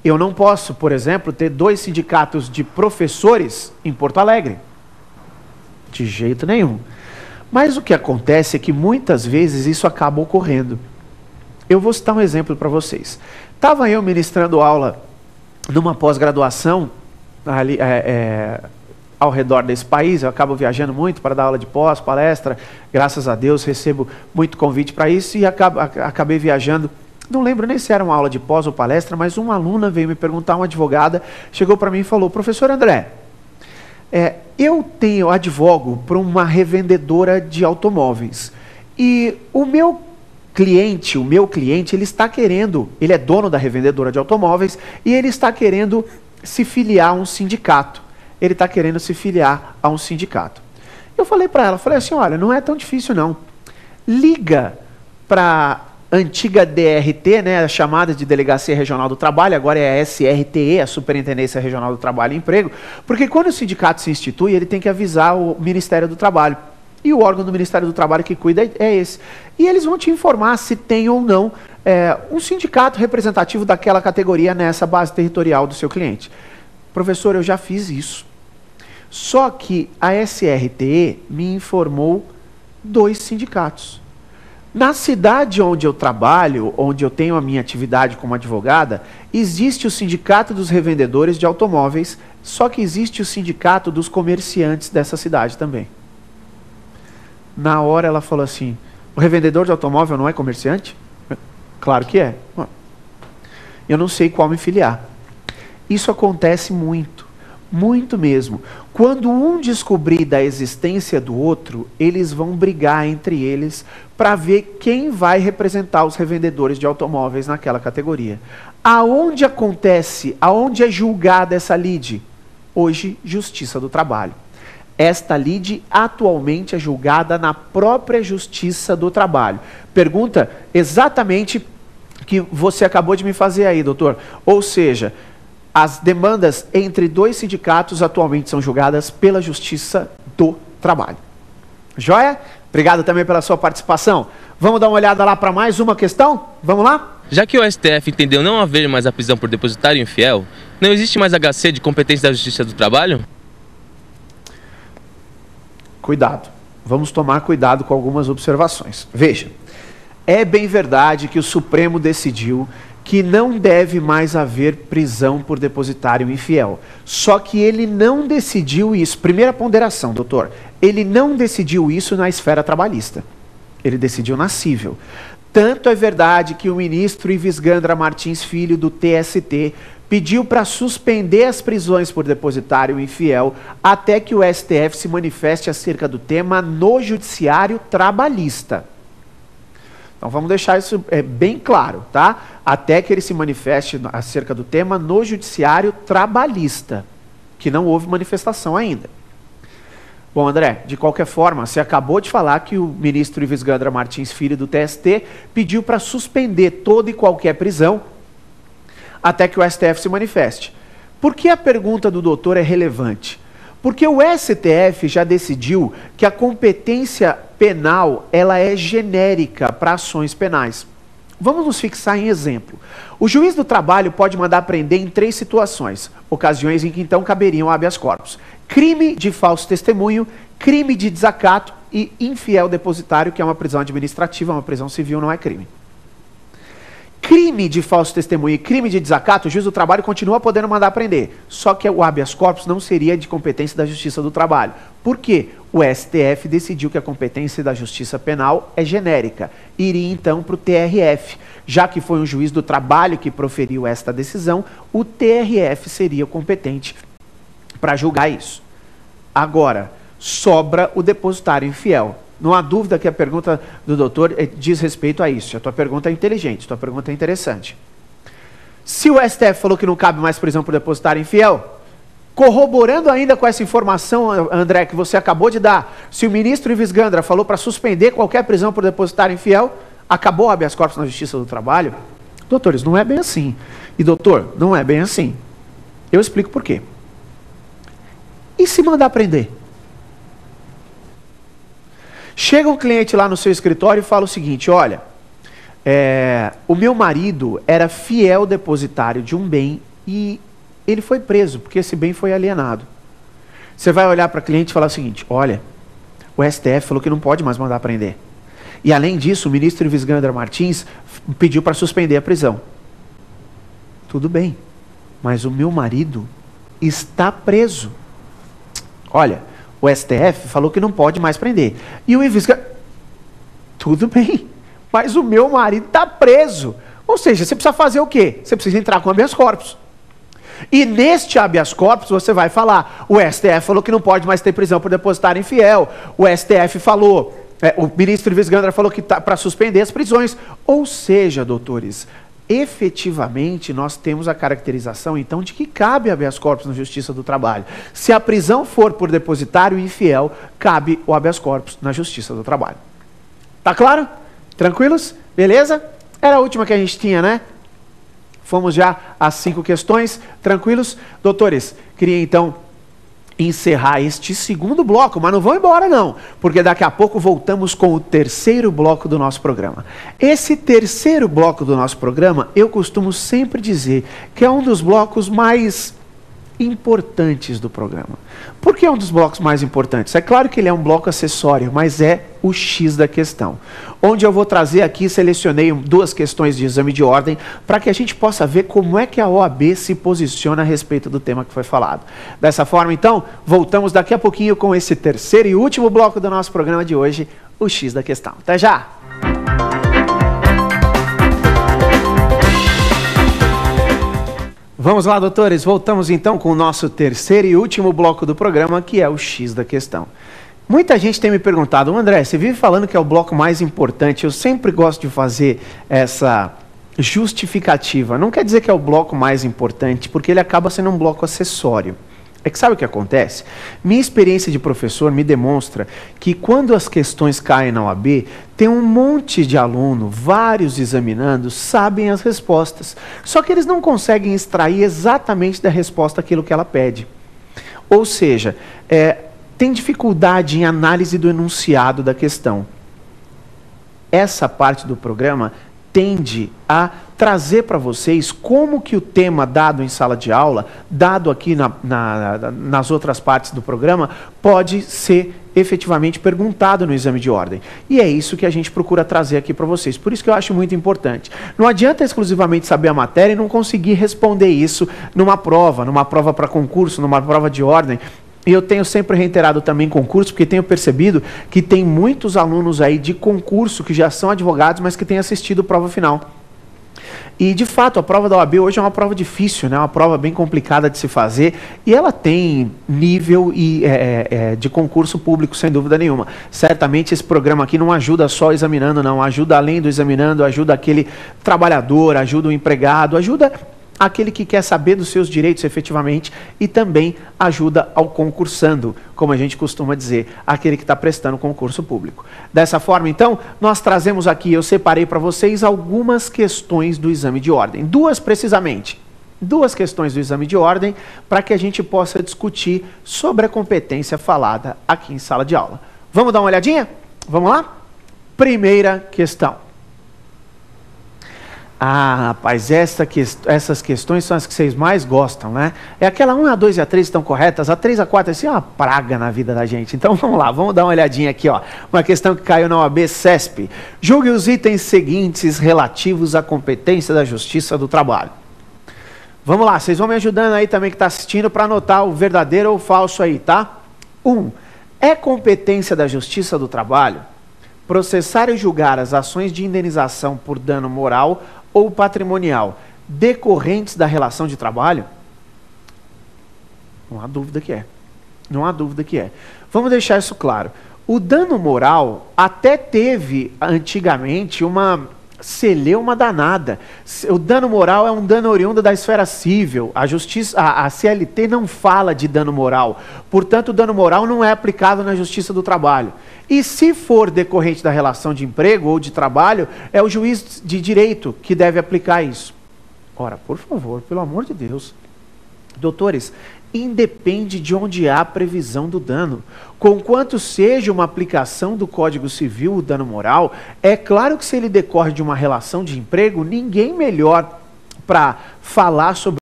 Eu não posso, por exemplo, ter 2 sindicatos de professores em Porto Alegre. De jeito nenhum. Mas o que acontece é que muitas vezes isso acaba ocorrendo. Eu vou citar um exemplo para vocês. Estava eu ministrando aula numa pós-graduação ali, ao redor desse país. Eu acabo viajando muito para dar aula de pós, palestra. Graças a Deus recebo muito convite para isso e acabei viajando. Não lembro nem se era uma aula de pós ou palestra, mas uma aluna veio me perguntar, uma advogada, chegou para mim e falou: professor André, eu advogo para uma revendedora de automóveis e o meu cliente, ele está querendo, ele é dono da revendedora de automóveis e ele está querendo se filiar a um sindicato. Eu falei para ela, assim, olha, não é tão difícil não. Liga para antiga DRT, né, a chamada de Delegacia Regional do Trabalho, agora é a SRTE, a Superintendência Regional do Trabalho e Emprego, porque quando o sindicato se institui, ele tem que avisar o Ministério do Trabalho. E o órgão do Ministério do Trabalho que cuida é esse. E eles vão te informar se tem ou não um sindicato representativo daquela categoria nessa base territorial do seu cliente. Professor, eu já fiz isso. Só que a SRTE me informou 2 sindicatos. Na cidade onde eu trabalho, onde eu tenho a minha atividade como advogada, existe o Sindicato dos Revendedores de Automóveis, só que existe o Sindicato dos Comerciantes dessa cidade também. Na hora ela falou assim, o revendedor de automóvel não é comerciante? Claro que é. Eu não sei qual me filiar. Isso acontece muito, muito mesmo. Quando um descobrir da existência do outro, eles vão brigar entre eles para ver quem vai representar os revendedores de automóveis naquela categoria. Aonde é julgada essa lide? Hoje, Justiça do Trabalho. Esta lide atualmente é julgada na própria Justiça do Trabalho. Pergunta exatamente que você acabou de me fazer aí, doutor. Ou seja, as demandas entre 2 sindicatos atualmente são julgadas pela Justiça do Trabalho. Joia? Obrigado também pela sua participação. Vamos dar uma olhada lá para mais uma questão? Vamos lá? Já que o STF entendeu não haver mais a prisão por depositário infiel, não existe mais HC de competência da Justiça do Trabalho? Cuidado. Vamos tomar cuidado com algumas observações. Veja, é bem verdade que o Supremo decidiu que não deve mais haver prisão por depositário infiel. Só que ele não decidiu isso. Primeira ponderação, doutor. Ele não decidiu isso na esfera trabalhista. Ele decidiu na cível. Tanto é verdade que o ministro Ives Gandra Martins Filho, do TST, pediu para suspender as prisões por depositário infiel até que o STF se manifeste acerca do tema no judiciário trabalhista. Então vamos deixar isso bem claro, tá? Até que ele se manifeste acerca do tema no judiciário trabalhista, que não houve manifestação ainda. Bom, André, de qualquer forma, você acabou de falar que o ministro Ives Gandra Martins Filho, do TST, pediu para suspender toda e qualquer prisão até que o STF se manifeste. Por que a pergunta do doutor é relevante? Porque o STF já decidiu que a competência penal ela é genérica para ações penais. Vamos nos fixar em exemplo. O juiz do trabalho pode mandar prender em 3 situações, ocasiões em que então caberiam habeas corpus: crime de falso testemunho, crime de desacato e infiel depositário, que é uma prisão administrativa, uma prisão civil, não é crime. Crime de falso testemunho e crime de desacato, o juiz do trabalho continua podendo mandar prender. Só que o habeas corpus não seria de competência da Justiça do Trabalho. Por quê? O STF decidiu que a competência da Justiça Penal é genérica. Iria então para o TRF. Já que foi um juiz do trabalho que proferiu esta decisão, o TRF seria competente para julgar isso. Agora, sobra o depositário infiel. Não há dúvida que a pergunta do doutor diz respeito a isso. A tua pergunta é inteligente, a tua pergunta é interessante. Se o STF falou que não cabe mais prisão por depositário infiel, corroborando ainda com essa informação, André, que você acabou de dar, se o ministro Ives Gandra falou para suspender qualquer prisão por depositário infiel, acabou o habeas corpus na Justiça do Trabalho? Doutores, não é bem assim. E doutor, não é bem assim. Eu explico por quê. E se mandar prender? Chega um cliente lá no seu escritório e fala o seguinte: olha, o meu marido era fiel depositário de um bem e ele foi preso, porque esse bem foi alienado. Você vai olhar para o cliente e falar o seguinte: olha, o STF falou que não pode mais mandar prender. E além disso, o ministro Visgandra Martins pediu para suspender a prisão. Tudo bem, mas o meu marido está preso. Olha, o STF falou que não pode mais prender. E o Visgandra... Tudo bem, mas o meu marido está preso. Ou seja, você precisa fazer o quê? Você precisa entrar com habeas corpus. E neste habeas corpus você vai falar: o STF falou que não pode mais ter prisão por depositário infiel. O STF falou... o ministro Visgandra falou que está para suspender as prisões. Ou seja, doutores, efetivamente nós temos a caracterização então de que cabe habeas corpus na Justiça do Trabalho. Se a prisão for por depositário infiel, cabe o habeas corpus na Justiça do Trabalho. Tá claro? Tranquilos? Beleza? Era a última que a gente tinha, né? Fomos já às 5 questões. Tranquilos? Doutores, queria então encerrar este segundo bloco, mas não vão embora não, porque daqui a pouco voltamos com o terceiro bloco do nosso programa. Esse terceiro bloco do nosso programa, eu costumo sempre dizer que é um dos blocos mais importantes do programa. Por que é um dos blocos mais importantes? É claro que ele é um bloco acessório, mas é o X da questão. Onde eu vou trazer aqui, selecionei 2 questões de exame de ordem, para que a gente possa ver como é que a OAB se posiciona a respeito do tema que foi falado. Dessa forma, então, voltamos daqui a pouquinho com esse terceiro e último bloco do nosso programa de hoje, o X da questão. Até já! Vamos lá, doutores, voltamos então com o nosso terceiro e último bloco do programa, que é o X da questão. Muita gente tem me perguntado: André, você vive falando que é o bloco mais importante. Eu sempre gosto de fazer essa justificativa. Não quer dizer que é o bloco mais importante, porque ele acaba sendo um bloco acessório. É que sabe o que acontece? Minha experiência de professor me demonstra que quando as questões caem na OAB, tem um monte de aluno, vários examinandos, sabem as respostas. Só que eles não conseguem extrair exatamente da resposta aquilo que ela pede. Ou seja, tem dificuldade em análise do enunciado da questão. Essa parte do programa tende a trazer para vocês como que o tema dado em sala de aula, dado aqui nas outras partes do programa, pode ser efetivamente perguntado no exame de ordem. E é isso que a gente procura trazer aqui para vocês. Por isso que eu acho muito importante. Não adianta exclusivamente saber a matéria e não conseguir responder isso numa prova para concurso, numa prova de ordem. E eu tenho sempre reiterado também concurso, porque tenho percebido que tem muitos alunos aí de concurso que já são advogados, mas que têm assistido a prova final. E, de fato, a prova da OAB hoje é uma prova difícil, né? Uma prova bem complicada de se fazer, e ela tem nível de concurso público, sem dúvida nenhuma. Certamente esse programa aqui não ajuda só o examinando, não. Ajuda além do examinando, ajuda aquele trabalhador, ajuda o empregado, ajuda aquele que quer saber dos seus direitos efetivamente, e também ajuda ao concursando, como a gente costuma dizer, aquele que está prestando concurso público. Dessa forma, então, nós trazemos aqui, eu separei para vocês algumas questões do exame de ordem, 2 precisamente, 2 questões do exame de ordem, para que a gente possa discutir sobre a competência falada aqui em sala de aula. Vamos dar uma olhadinha? Vamos lá? Primeira questão. Ah, rapaz, essas questões são as que vocês mais gostam, né? É aquela 1, a 2 e a 3 estão corretas, a 3 a 4 assim, é uma praga na vida da gente. Então vamos lá, vamos dar uma olhadinha aqui, ó. Uma questão que caiu na OAB CESP. Julgue os itens seguintes relativos à competência da Justiça do Trabalho. Vamos lá, vocês vão me ajudando aí também que está assistindo para anotar o verdadeiro ou o falso aí, tá? 1. É competência da Justiça do Trabalho processar e julgar as ações de indenização por dano moral ou patrimonial decorrentes da relação de trabalho? Não há dúvida que é. Não há dúvida que é. Vamos deixar isso claro. O dano moral até teve antigamente uma celeuma danada. O dano moral é um dano oriundo da esfera civil. A CLT não fala de dano moral. Portanto, o dano moral não é aplicável na Justiça do Trabalho. E se for decorrente da relação de emprego ou de trabalho, é o juiz de direito que deve aplicar isso. Ora, por favor, pelo amor de Deus. Doutores, independe de onde há previsão do dano. Conquanto seja uma aplicação do Código Civil, o dano moral, é claro que se ele decorre de uma relação de emprego, ninguém melhor para falar sobre